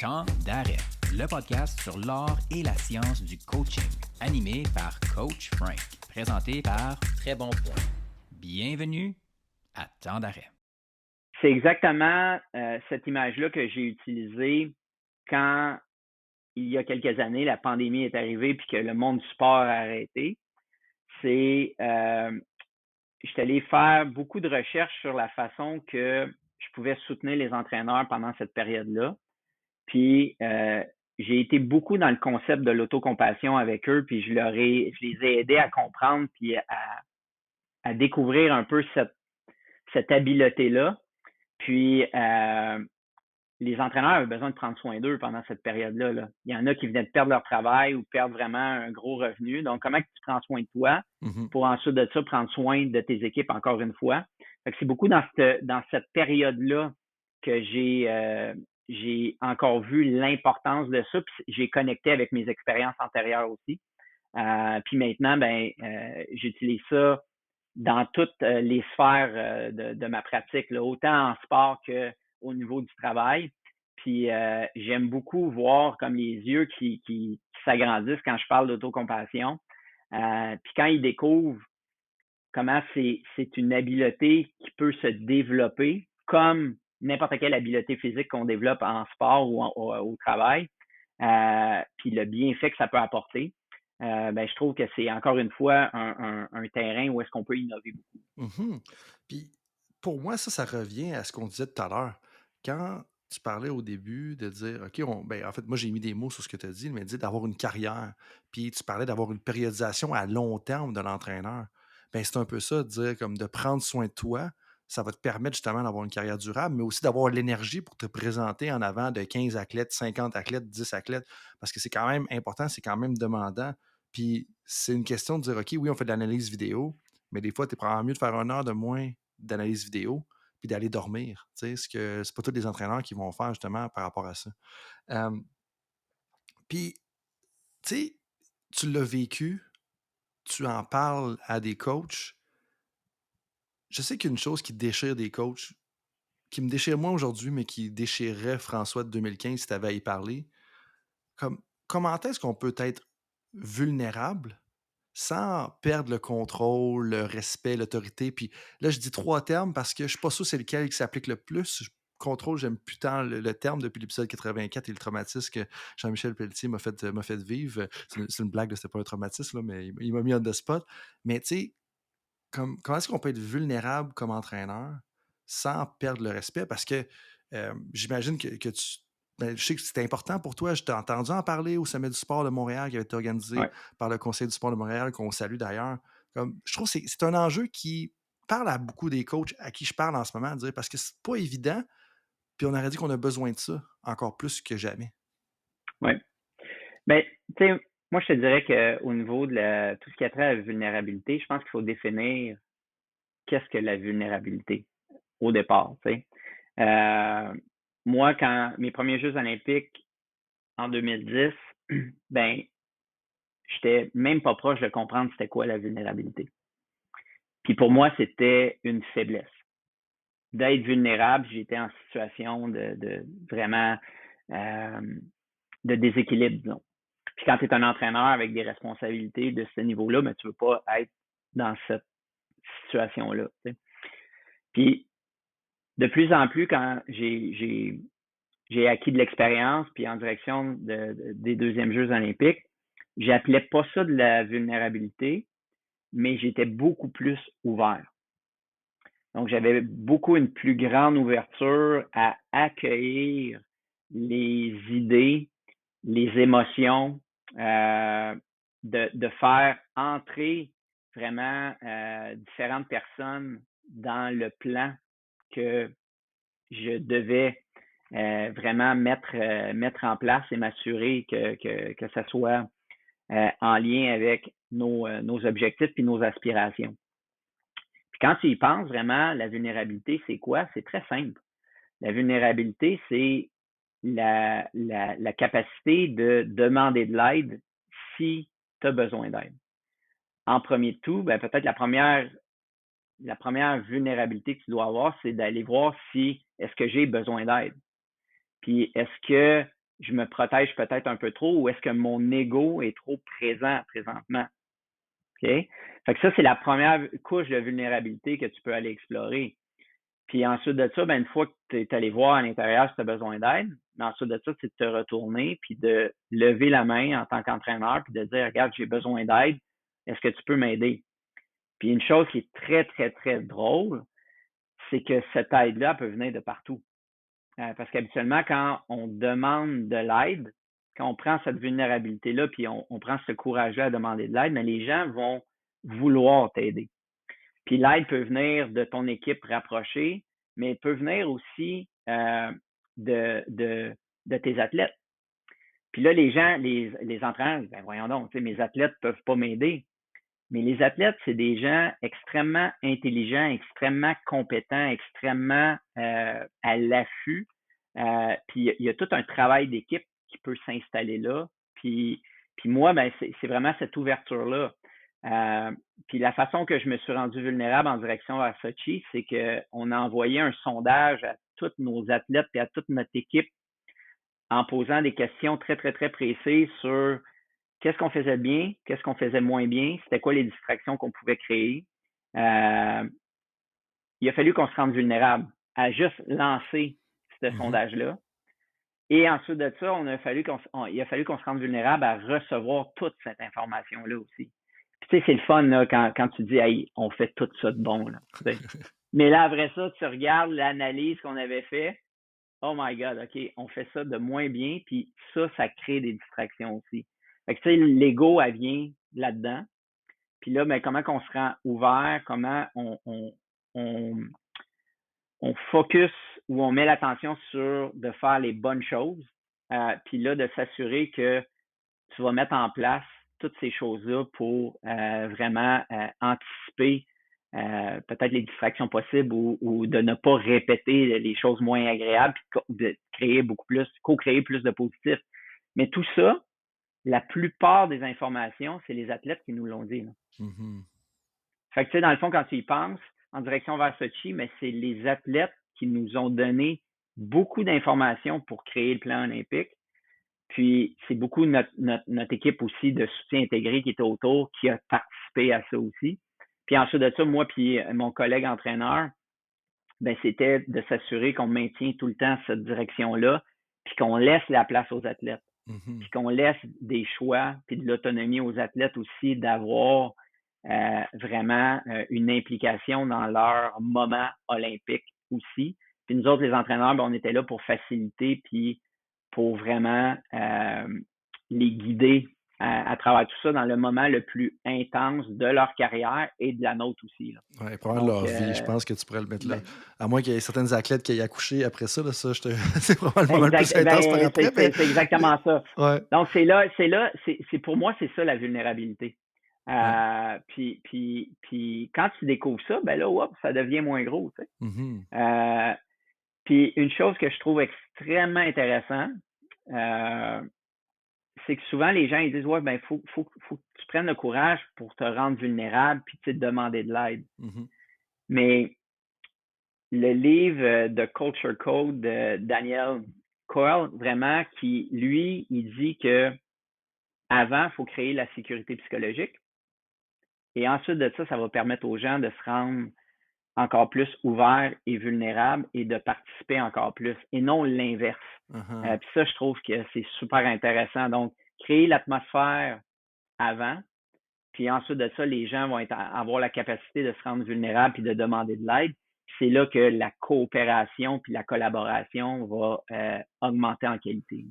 Temps d'arrêt, le podcast sur l'art et la science du coaching, animé par Coach Frank, présenté par Très Bon Point. Bienvenue à Temps d'arrêt. C'est exactement cette image-là que j'ai utilisée quand, il y a quelques années, la pandémie est arrivée puis que le monde du sport a arrêté. C'est, je suis allé faire beaucoup de recherches sur la façon que je pouvais soutenir les entraîneurs pendant cette période-là. Puis, j'ai été beaucoup dans le concept de l'autocompassion avec eux, puis je les ai aidés à comprendre puis à découvrir un peu cette habileté-là. Puis, les entraîneurs avaient besoin de prendre soin d'eux pendant cette période-là. Là. Il y en a qui venaient de perdre leur travail ou perdre vraiment un gros revenu. Donc, comment tu prends soin de toi pour ensuite de ça prendre soin de tes équipes encore une fois? Fait que c'est beaucoup dans cette période-là que j'ai encore vu l'importance de ça. Puis j'ai connecté avec mes expériences antérieures aussi. Puis maintenant, j'utilise ça dans toutes les sphères de ma pratique, là, autant en sport qu'au niveau du travail. Puis j'aime beaucoup voir comme les yeux qui s'agrandissent quand je parle d'autocompassion. Puis quand ils découvrent comment c'est une habileté qui peut se développer comme n'importe quelle habileté physique qu'on développe en sport ou au travail, puis le bienfait que ça peut apporter. Je trouve que c'est encore une fois un terrain où est-ce qu'on peut innover beaucoup. Puis pour moi, ça revient à ce qu'on disait tout à l'heure. Quand tu parlais au début de dire, OK, en fait, moi, j'ai mis des mots sur ce que tu as dit, mais dit d'avoir une carrière. Puis tu parlais d'avoir une périodisation à long terme de l'entraîneur. Ben, c'est un peu ça, de dire comme de prendre soin de toi. Ça va te permettre justement d'avoir une carrière durable, mais aussi d'avoir l'énergie pour te présenter en avant de 15 athlètes, 50 athlètes, 10 athlètes, parce que c'est quand même important, c'est quand même demandant. Puis c'est une question de dire, OK, oui, on fait de l'analyse vidéo, mais des fois, tu es probablement mieux de faire 1 heure de moins d'analyse vidéo puis d'aller dormir. Tu sais, ce que c'est pas tous les entraîneurs qui vont faire justement par rapport à ça. Puis, tu sais, tu l'as vécu, tu en parles à des coachs. Je sais qu'une chose qui déchire des coachs, qui me déchire moi aujourd'hui, mais qui déchirerait François de 2015 si tu avais à y parler, comment est-ce qu'on peut être vulnérable sans perdre le contrôle, le respect, l'autorité? Puis là, je dis 3 termes parce que je suis pas sûr c'est lequel qui s'applique le plus. Contrôle, j'aime plus tant le terme depuis l'épisode 84 et le traumatisme que Jean-Michel Pelletier m'a fait vivre. C'est une blague, là, c'était pas un traumatisme, là, mais il m'a mis on the spot. Mais tu sais, comment est-ce qu'on peut être vulnérable comme entraîneur sans perdre le respect? Parce que j'imagine que tu. Ben, je sais que c'était important pour toi. Je t'ai entendu en parler au Sommet du sport de Montréal qui avait été organisé Ouais. par le Conseil du sport de Montréal, qu'on salue d'ailleurs. Je trouve que c'est un enjeu qui parle à beaucoup des coachs à qui je parle en ce moment, de dire, parce que c'est pas évident, puis on aurait dit qu'on a besoin de ça encore plus que jamais. Ouais. Ben, tu sais, moi, je te dirais qu'au niveau de tout ce qui a trait à la vulnérabilité, je pense qu'il faut définir qu'est-ce que la vulnérabilité au départ, tu sais. Euh, Moi, quand mes premiers Jeux olympiques en 2010, ben, j'étais même pas proche de comprendre c'était quoi la vulnérabilité. Puis pour moi, c'était une faiblesse. D'être vulnérable, j'étais en situation de vraiment euh, de déséquilibre, disons. Puis quand tu es un entraîneur avec des responsabilités de ce niveau-là, mais tu veux pas être dans cette situation-là. Tu sais. Puis de plus en plus, quand j'ai acquis de l'expérience, puis en direction des deuxièmes Jeux olympiques, j'appelais pas ça de la vulnérabilité, mais j'étais beaucoup plus ouvert. Donc, j'avais beaucoup une plus grande ouverture à accueillir les idées, les émotions, de faire entrer vraiment différentes personnes dans le plan que je devais vraiment mettre en place et m'assurer que ça soit en lien avec nos objectifs et nos aspirations. Puis quand tu y penses vraiment, la vulnérabilité, c'est quoi? C'est très simple. La vulnérabilité, c'est la capacité de demander de l'aide si tu as besoin d'aide. En premier de tout, ben, peut-être la première vulnérabilité que tu dois avoir, c'est d'aller voir si est-ce que j'ai besoin d'aide. Puis est-ce que je me protège peut-être un peu trop ou est-ce que mon ego est trop présent présentement? OK? Fait que ça, c'est la première couche de vulnérabilité que tu peux aller explorer. Puis ensuite de ça, ben, une fois que tu es allé voir à l'intérieur si tu as besoin d'aide, mais ensuite de ça, c'est de te retourner puis de lever la main en tant qu'entraîneur puis de dire, regarde, j'ai besoin d'aide, est-ce que tu peux m'aider? Puis une chose qui est très, très, très drôle, c'est que cette aide-là peut venir de partout. Parce qu'habituellement, quand on demande de l'aide, quand on prend cette vulnérabilité-là, puis on prend ce courage-là à demander de l'aide, mais les gens vont vouloir t'aider. Puis l'aide peut venir de ton équipe rapprochée, mais elle peut venir aussi de tes athlètes. Puis là, les gens, les entraîneurs, ben voyons donc, mes athlètes ne peuvent pas m'aider. Mais les athlètes, c'est des gens extrêmement intelligents, extrêmement compétents, extrêmement à l'affût. Puis il y a tout un travail d'équipe qui peut s'installer là. Puis moi, ben, c'est vraiment cette ouverture-là. Puis la façon que je me suis rendu vulnérable en direction vers Sochi, c'est qu'on a envoyé un sondage à tous nos athlètes et à toute notre équipe en posant des questions très, très, très précises sur qu'est-ce qu'on faisait bien, qu'est-ce qu'on faisait moins bien, c'était quoi les distractions qu'on pouvait créer. Il a fallu qu'on se rende vulnérable à juste lancer ce sondage-là. Et ensuite de ça, il a fallu qu'on se rende vulnérable à recevoir toute cette information-là aussi. Puis, tu sais, c'est le fun là, quand tu dis hey, on fait tout ça de bon. Là, mais là, après ça, tu regardes l'analyse qu'on avait fait. Oh my God, OK, on fait ça de moins bien, puis ça crée des distractions aussi. Fait que, tu sais, l'ego, elle vient là-dedans. Puis là, ben, comment qu'on se rend ouvert, comment on focus ou on met l'attention sur de faire les bonnes choses, puis là, de s'assurer que tu vas mettre en place toutes ces choses-là pour vraiment anticiper peut-être les distractions possibles ou de ne pas répéter les choses moins agréables, puis de créer co-créer plus de positif. Mais tout ça, la plupart des informations, c'est les athlètes qui nous l'ont dit. Fait que, tu sais, dans le fond, quand tu y penses, en direction vers Sochi, mais c'est les athlètes qui nous ont donné beaucoup d'informations pour créer le plan olympique. Puis, c'est beaucoup notre équipe aussi de soutien intégré qui était autour, qui a participé à ça aussi. Puis ensuite de ça, moi puis mon collègue entraîneur, ben c'était de s'assurer qu'on maintient tout le temps cette direction-là, puis qu'on laisse la place aux athlètes, puis qu'on laisse des choix, puis de l'autonomie aux athlètes aussi d'avoir vraiment une implication dans leur moment olympique aussi. Puis nous autres, les entraîneurs, ben, on était là pour faciliter, puis pour vraiment les guider à travers tout ça dans le moment le plus intense de leur carrière et de la nôtre aussi. Oui, probablement leur vie, je pense que tu pourrais le mettre là. Ben, À moins qu'il y ait certaines athlètes qui aient accouché après ça, là, ça c'est probablement le plus intense par après. C'est exactement ça. Ouais. Donc, c'est pour moi, c'est ça la vulnérabilité. Puis quand tu découvres ça, ben là, hop, ça devient moins gros. Tu sais. Puis une chose que je trouve extrêmement intéressante, c'est que souvent les gens ils disent ouais, ben faut que tu prennes le courage pour te rendre vulnérable puis te demander de l'aide. Mais le livre de Culture Code de Daniel Coyle, vraiment, qui lui, il dit que avant, il faut créer la sécurité psychologique. Et ensuite de ça, ça va permettre aux gens de se rendre encore plus ouverts et vulnérables et de participer encore plus, et non l'inverse. Puis ça, je trouve que c'est super intéressant. Donc, créer l'atmosphère avant, puis ensuite de ça, les gens vont avoir la capacité de se rendre vulnérables puis de demander de l'aide. C'est là que la coopération puis la collaboration va augmenter en qualité.